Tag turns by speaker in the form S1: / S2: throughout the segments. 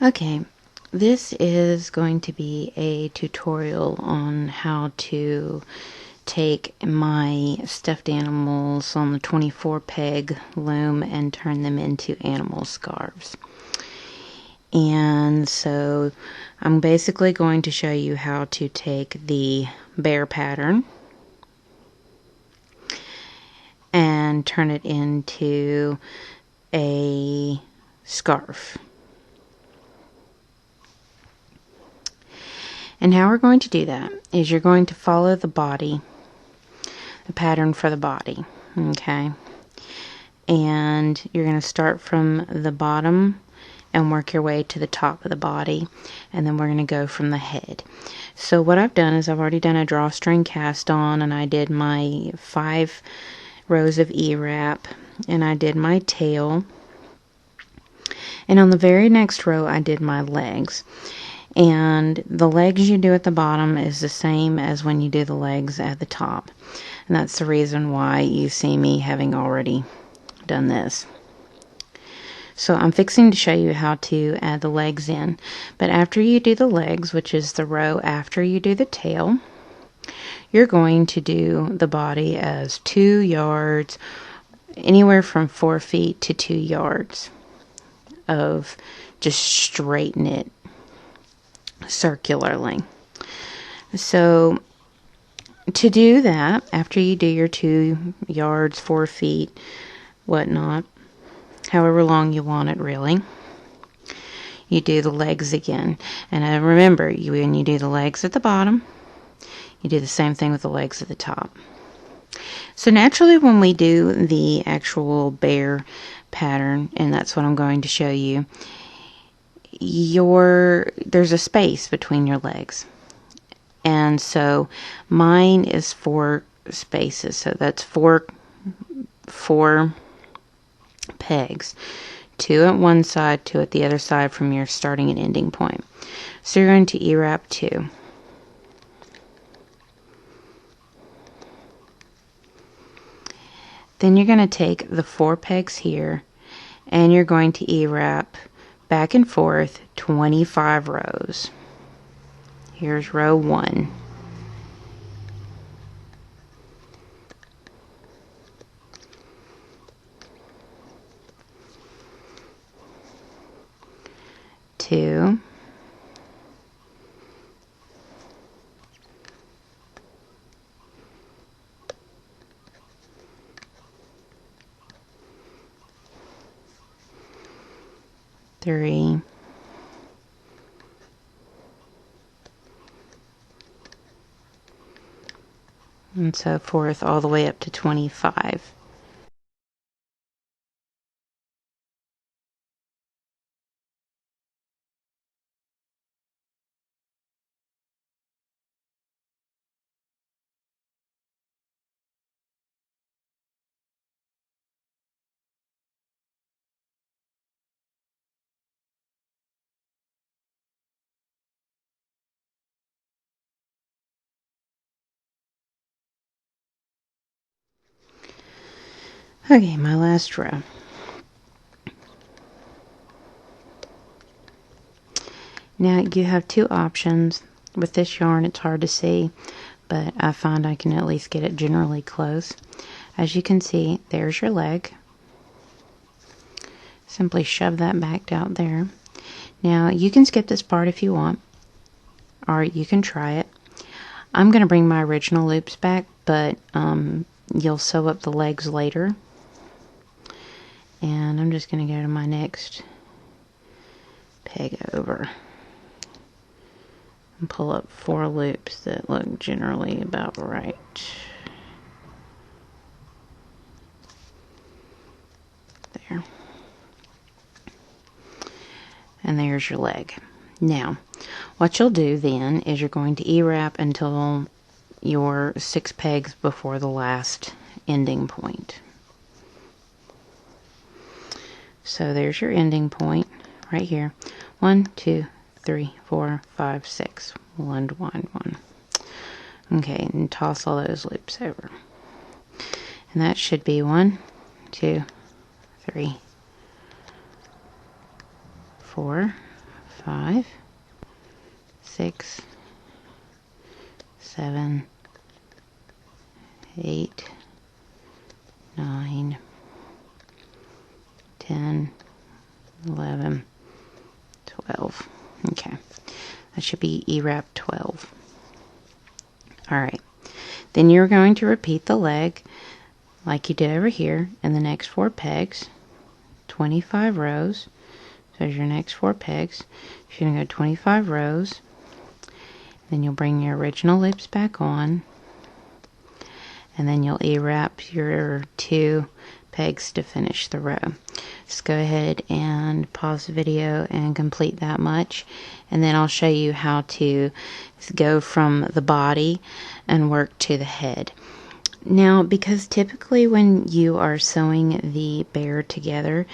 S1: Okay, this is going to be a tutorial on how to take my stuffed animals on the 24 peg loom and turn them into animal scarves. And so I'm basically going to show you how to take the bear pattern and turn it into a scarf. And how we're going to do that is you're going to follow the body, the pattern for the body, okay? And you're going to start from the bottom and work your way to the top of the body, and then we're going to go from the head. So what I've done is I've already done a drawstring cast on, and I did my 5 rows of E-wrap, and I did my tail, and on the very next row I did my legs. And the legs you do at the bottom is the same as when you do the legs at the top. And that's the reason why you see me having already done this. So I'm fixing to show you how to add the legs in. But after you do the legs, which is the row after you do the tail, you're going to do the body as 2 yards, anywhere from 4 feet to 2 yards of just straight knit circularly. So to do that, after you do your 2 yards, 4 feet, whatnot, however long you want it really, you do the legs again. And remember, when you do the legs at the bottom, you do the same thing with the legs at the top. So naturally when we do the actual bear pattern, and that's what I'm going to show you, there's a space between your legs, and so mine is 4 spaces, so that's four pegs, 2 at one side, 2 at the other side from your starting and ending point. So you're going to E-wrap 2, then you're going to take the 4 pegs here and you're going to E-wrap back and forth 25 rows. Here's row 1. Two. Three. And so forth all the way up to 25. Okay, my last row. Now you have 2 options. With this yarn it's hard to see, but I find I can at least get it generally close. As you can see, there's your leg. Simply shove that back out there. Now you can skip this part if you want, or you can try it. I'm going to bring my original loops back, but you'll sew up the legs later. And I'm just going to go to my next peg over and pull up 4 loops that look generally about right. There. And there's your leg. Now, what you'll do then is you're going to E-wrap until your 6 pegs before the last ending point. So there's your ending point right here. 1, 2, 3, 4, 5, 6. 1, 1, 1. Okay, and toss all those loops over. And that should be 1, 2, 3, 4, 5, 6, 7, 8, 9, 10, 11, 12. Okay, that should be E-wrap 12. Alright, then you're going to repeat the leg like you did over here in the next 4 pegs, 25 rows. So there's your next 4 pegs. You're going to go 25 rows. Then you'll bring your original loops back on. And then you'll E-wrap your 2 pegs to finish the row. Just go ahead and pause the video and complete that much. And then I'll show you how to go from the body and work to the head. Now, because typically when you are sewing the bear together,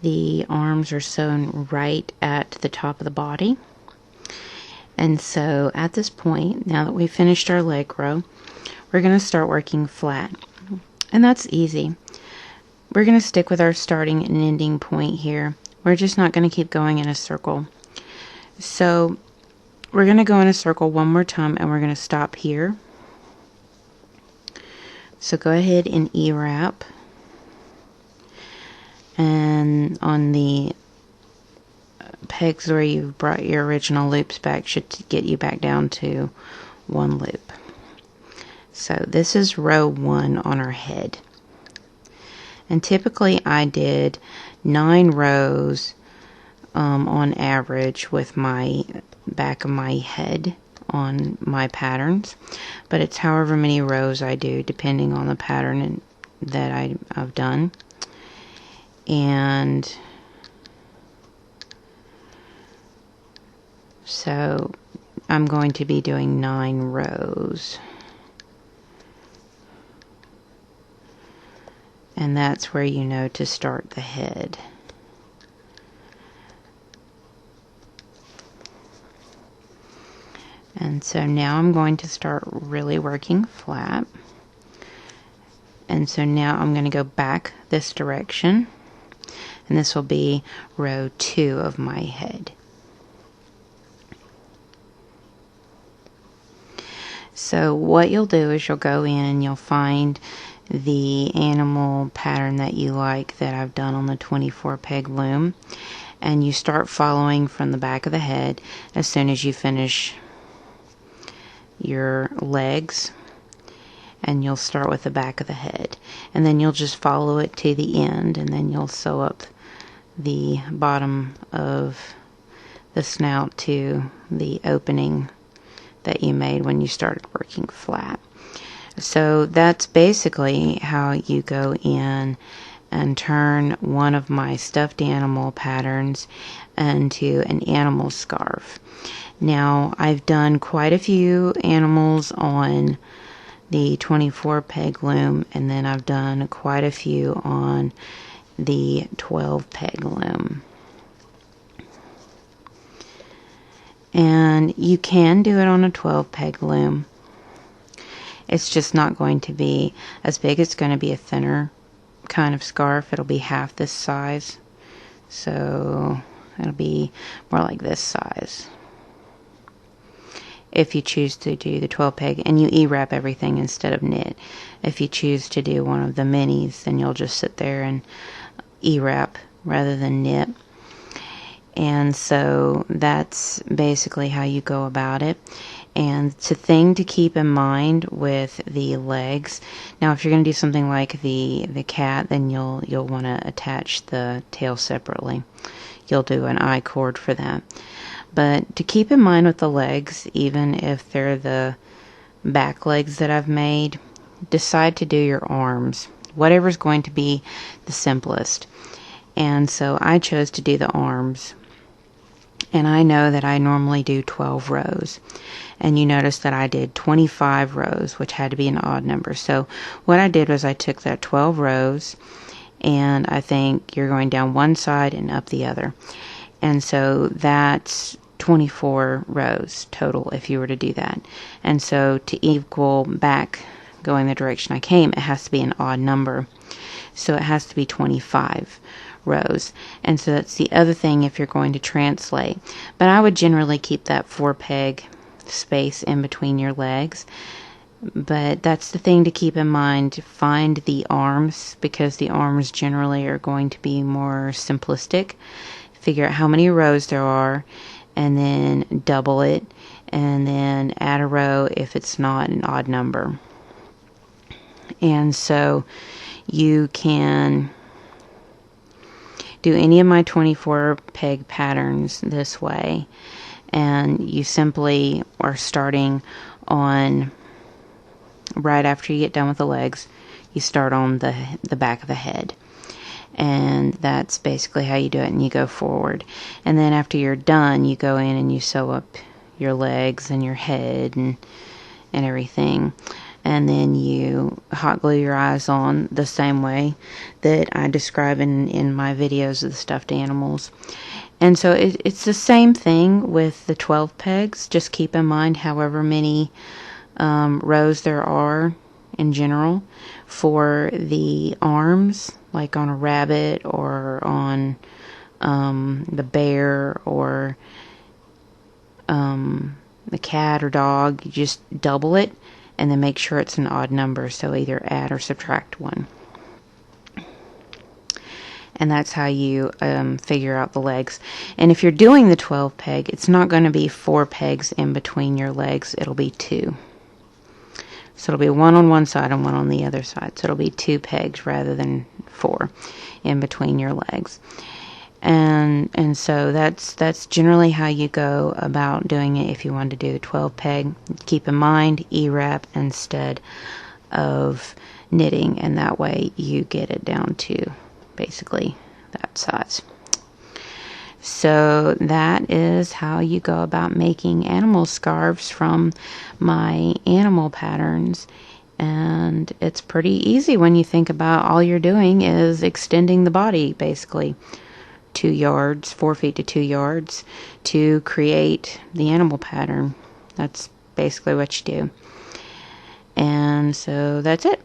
S1: the arms are sewn right at the top of the body. And so at this point, now that we've finished our leg row, we're going to start working flat. And that's easy. We're going to stick with our starting and ending point here. We're just not going to keep going in a circle. So we're going to go in a circle one more time and we're going to stop here. So go ahead and E-wrap. And on the pegs where you've brought your original loops back should get you back down to 1 loop. So this is row 1 on our head. And typically I did 9 rows on average with my back of my head on my patterns, but it's however many rows I do depending on the pattern that I've done. And so I'm going to be doing 9 rows. And that's where you know to start the head. And so now I'm going to start really working flat. And so now I'm going to go back this direction. And this will be row 2 of my head. So what you'll do is you'll go in and you'll find the animal pattern that you like that I've done on the 24 peg loom, and you start following from the back of the head as soon as you finish your legs, and you'll start with the back of the head, and then you'll just follow it to the end, and then you'll sew up the bottom of the snout to the opening that you made when you started working flat. So that's basically how you go in and turn one of my stuffed animal patterns into an animal scarf. Now, I've done quite a few animals on the 24 peg loom, and then I've done quite a few on the 12 peg loom. And you can do it on a 12 peg loom. It's just not going to be as big. It's going to be a thinner kind of scarf. It'll be half this size. So it'll be more like this size. If you choose to do the 12 peg, and you E-wrap everything instead of knit. If you choose to do one of the minis, then you'll just sit there and E-wrap rather than knit. And so that's basically how you go about it. And it's a thing to keep in mind with the legs. Now, if you're going to do something like the cat, then you'll want to attach the tail separately. You'll do an I-cord for that. But to keep in mind with the legs, even if they're the back legs that I've made, decide to do your arms. Whatever's going to be the simplest. And so I chose to do the arms. And I know that I normally do 12 rows. And you notice that I did 25 rows, which had to be an odd number. So what I did was I took that 12 rows, and I think you're going down one side and up the other. And so that's 24 rows total if you were to do that. And so to equal back going the direction I came, it has to be an odd number. So it has to be 25 rows. And so that's the other thing if you're going to translate. But I would generally keep that 4-peg space in between your legs. But that's the thing to keep in mind. Find the arms, because the arms generally are going to be more simplistic. Figure out how many rows there are, and then double it, and then add a row if it's not an odd number. And so you can do any of my 24 peg patterns this way, and you simply are starting on, right after you get done with the legs, you start on the back of the head. And that's basically how you do it, and you go forward. And then after you're done, you go in and you sew up your legs and your head and everything. And then you hot glue your eyes on the same way that I describe in my videos of the stuffed animals. And so it's the same thing with the 12 pegs. Just keep in mind however many rows there are in general. For the arms, like on a rabbit or on the bear or the cat or dog, you just double it and then make sure it's an odd number, so either add or subtract 1. And that's how you figure out the legs. And if you're doing the 12 peg, it's not going to be 4 pegs in between your legs, it'll be 2. So it'll be 1 on one side and 1 on the other side. So it'll be 2 pegs rather than 4 in between your legs. And so that's generally how you go about doing it if you want to do the 12 peg. Keep in mind E-wrap instead of knitting, and that way you get it down to basically that size. So that is how you go about making animal scarves from my animal patterns. And it's pretty easy when you think about all you're doing is extending the body, basically 2 yards, 4 feet to 2 yards to create the animal pattern. That's basically what you do. And so that's it.